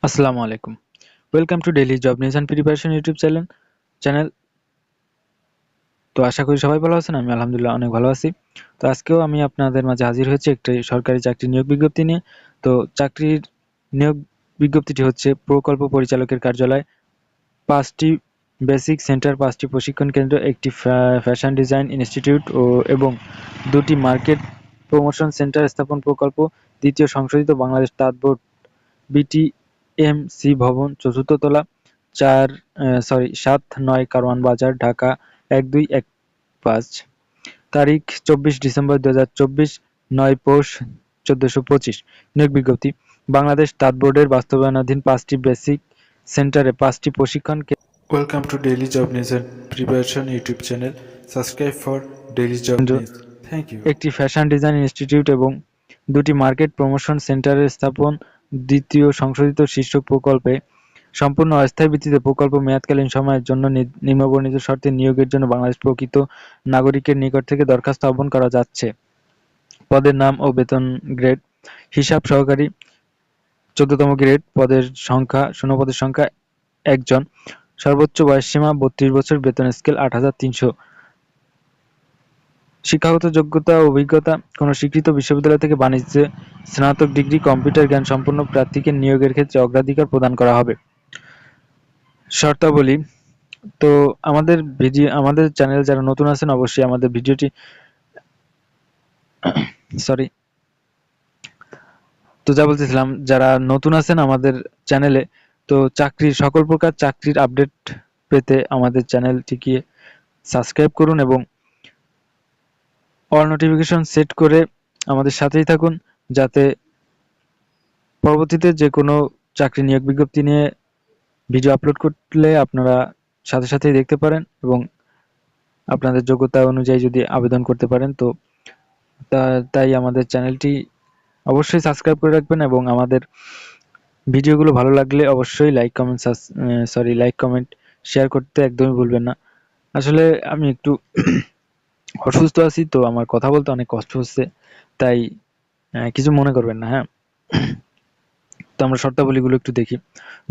আসসালামু আলাইকুম। Welcome to daily job news and preparation YouTube channel. তো আশা করি সবাই ভালো আছেন। আমি আলহামদুলিল্লাহ অনেক ভালো আছি। তো আজকেও আমি আপনাদের মাঝে হাজির হয়েছি একটি সরকারি চাকরি নিয়োগ বিজ্ঞপ্তি নিয়ে। তো চাকরির নিয়োগ বিজ্ঞপ্তিটি হচ্ছে প্রকল্প পরিচালকের কার্যালয়, ৫টি বেসিক সেন্টার, ৫টি প্রশিক্ষণ কেন্দ্র, একটি ফ্যাশন ডিজাইন ইনস্টিটিউট এবং ২টি মার্কেট প্রমোশন সেন্টার স্থাপন প্রকল্প, ২য় সংশোধিত বাংলাদেশ তাঁত বোর্ড বিটিএমসি ভবন, ৪র্থ তলা, ৭-৯ কারওয়ান বাজার, ঢাকা ১২১৫। তারিখ ২৪ ডিসেম্বর ২০২৪, ৯ পৌষ ১৪২৫। নিয়োগ বিজ্ঞপ্তি: বাংলাদেশ তাঁত বোর্ডের বাস্তবায়নাধীন ৫টি বেসিক সেন্টারে ৫টি প্রশিক্ষণ Welcome to Daily Job News and Preparation YouTube channel. Subscribe for daily job কেন্দ্র, news. Thank you. একটি ফ্যাশন ডিজাইন ইনস্টিটিউট এবং ২টি মার্কেট প্রমোশন সেন্টারের স্থাপন। ২য় সংশোধিত শীর্ষক প্রকল্পে সম্পূর্ণ অস্থায়ী ভিত্তিতে প্রকল্প মেয়াদকালীন সময়ের জন্য নিম্নবর্ণিত শর্তে নিয়োগের জন্য বাংলাদেশ প্রকৃত নাগরিকের নিকট থেকে দরখাস্ত আহ্বান করা যাচ্ছে। পদের নাম ও বেতন গ্রেড: হিসাব সহকারী ১৪তম গ্রেড, পদের সংখ্যা শূন্যপদের সংখ্যা ১ জন, সর্বোচ্চ বয়সসীমা ৩২ বছর, বেতন স্কেল ৮৩০০। শিক্ষাগত যোগ্যতা ও অভিজ্ঞতা: কোনো স্বীকৃত বিশ্ববিদ্যালয় থেকে বাণিজ্যে স্নাতক ডিগ্রি, কম্পিউটার জ্ঞান সম্পন্ন প্রার্থীকে নিয়োগের ক্ষেত্রে অগ্রাধিকার প্রদান করা হবে। শর্তাবলী: তো আমাদের চ্যানেল যারা নতুন আছেন অবশ্যই আমাদের ভিডিওটি সরি তো যা বলতেছিলাম, যারা নতুন আছেন আমাদের চ্যানেলে, তো সকল প্রকার চাকরির আপডেট পেতে আমাদের চ্যানেলটিকে সাবস্ক্রাইব করুন এবং অল নোটিফিকেশন সেট করে আমাদের সাথেই থাকুন, যাতে পরবর্তীতে যে কোনো চাকরি নিয়োগ বিজ্ঞপ্তি নিয়ে ভিডিও আপলোড করলে আপনারা সাথে সাথেই দেখতে পারেন এবং আপনাদের যোগ্যতা অনুযায়ী যদি আবেদন করতে পারেন। তো তাই আমাদের চ্যানেলটি অবশ্যই সাবস্ক্রাইব করে রাখবেন এবং আমাদের ভিডিওগুলো ভালো লাগলে অবশ্যই লাইক কমেন্ট শেয়ার করতে একদমই ভুলবেন না। আসলে আমি একটু অসুস্থ আছি, তো আমার কথা বলতে অনেক কষ্ট হচ্ছে, তাই কিছু মনে করবেন না, হ্যাঁ। তো আমরা শর্তাবলীগুলো একটু দেখি।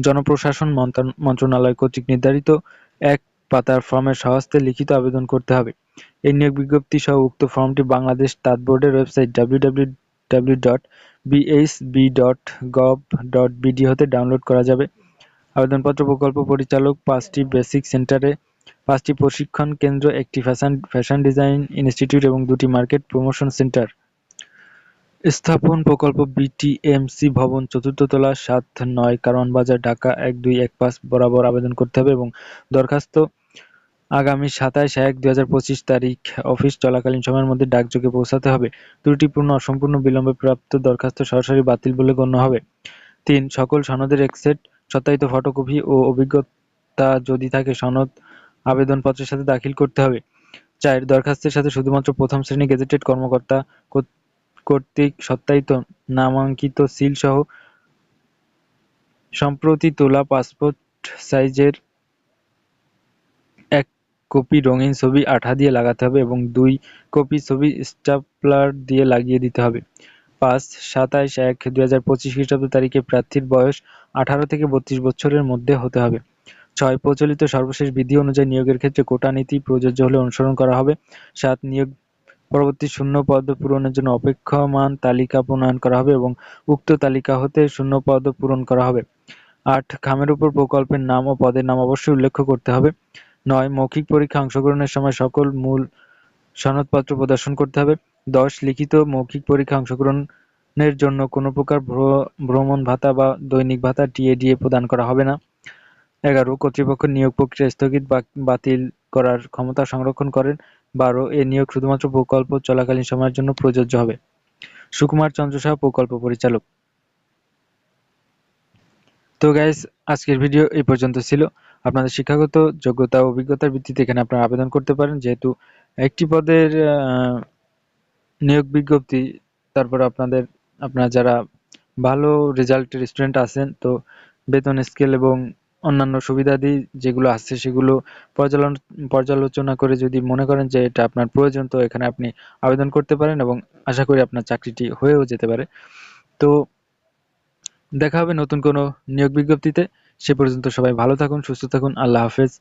জনপ্রশাসন মন্ত্রণালয় কর্তৃক নির্ধারিত এক পাতার ফর্মের সহস্তে লিখিত আবেদন করতে হবে। এই নিয়োগ বিজ্ঞপ্তি সহ উক্ত ফর্মটি বাংলাদেশ তাঁত বোর্ডের ওয়েবসাইট www.bhb.gov.bd হতে ডাউনলোড করা যাবে। আবেদনপত্র: প্রকল্প পরিচালক, ৫টি বেসিক সেন্টারে ৫টি প্রশিক্ষণ কেন্দ্র, একটি ফ্যাশন ডিজাইন ইনস্টিটিউট এবং ২টি মার্কেট প্রমোশন সেন্টার স্থাপন প্রকল্প বিটিএমসি ভবন, ৪র্থ তলা, ৭-৯ কারওয়ান বাজার, ঢাকা ১২১৫ বরাবর আবেদন করতে হবে এবং দরখাস্ত আগামী ২৭/১/২০২৫ তারিখ অফিস চলাকালীন সময়ের মধ্যে ডাকযোগে পৌঁছাতে হবে। ত্রুটিপূর্ণ, অসম্পূর্ণ, বিলম্বে প্রাপ্ত দরখাস্ত সরাসরি বাতিল বলে গণ্য হবে। ৩. সকল সনদের এক সেট, সত্যায়িত ফটোকপি ও অভিজ্ঞতা যদি থাকে সনদ আবেদনপত্রের সাথে দাখিল করতে হবে। ৪. দরখাস্তের সাথে শুধুমাত্র প্রথম শ্রেণী গেজেটেড কর্মকর্তা কর্তৃক সত্যায়িত নামাঙ্কিত সিল সহ সম্প্রতি তোলা পাসপোর্ট সাইজের এক কপি রঙিন ছবি আঠা দিয়ে লাগাতে হবে এবং ২ কপি ছবি স্টাপলার দিয়ে লাগিয়ে দিতে হবে। ৫. ২৭/১/২০২৫ খ্রিস্টাব্দ তারিখে প্রার্থীর বয়স ১৮ থেকে ৩২ বছরের মধ্যে হতে হবে। ৬. প্রচলিত সর্বশেষ বিধি অনুযায়ী নিয়োগের ক্ষেত্রে কোটা নীতি প্রযোজ্য হলে অনুসরণ করা হবে। ৭. নিয়োগ পরবর্তী শূন্য পদ পূরণের জন্য অপেক্ষমান তালিকা প্রণয়ন করা হবে এবং উক্ত তালিকা হতে শূন্য পদ পূরণ করা হবে। ৮. খামের উপর প্রকল্পের নাম ও পদের নাম অবশ্যই উল্লেখ করতে হবে। ৯. মৌখিক পরীক্ষায় অংশগ্রহণের সময় সকল মূল সনদপত্র প্রদর্শন করতে হবে। ১০. লিখিত মৌখিক পরীক্ষায় অংশগ্রহণের জন্য কোনো প্রকার ভ্রমণ ভাতা বা দৈনিক ভাতা টিএডিএ প্রদান করা হবে না। ১১. কর্তৃপক্ষ নিয়োগ প্রক্রিয়া স্থগিত বা বাতিল করার ক্ষমতা সংরক্ষণ করেন। ১২. এ নিয়োগ শুধুমাত্র প্রকল্প চলাকালীন সময়ের জন্য প্রযোজ্য হবে। সুকুমার চন্দ্র সাহা, প্রকল্প পরিচালক। তো গাইস, আজকের ভিডিও এই পর্যন্ত ছিল। আপনাদের শিক্ষাগত যোগ্যতা ও অভিজ্ঞতার ভিত্তিতে এখানে আপনারা আবেদন করতে পারেন, যেহেতু একটি পদের নিয়োগ বিজ্ঞপ্তি। তারপর আপনারা যারা ভালো রেজাল্টের স্টুডেন্ট আছেন, তো বেতন স্কেল এবং অন্যান্য সুবিধাদি যেগুলো আছে সেগুলো পর্যালোচনা করে যদি মনে করেন যে এটা আপনার প্রয়োজন, তো এখানে আপনি আবেদন করতে পারেন এবং আশা করি আপনার চাকরিটি হয়েও যেতে পারে। তো দেখা হবে নতুন কোনো নিয়োগ বিজ্ঞপ্তিতে। সে পর্যন্ত সবাই ভালো থাকুন, সুস্থ থাকুন। আল্লাহ হাফেজ।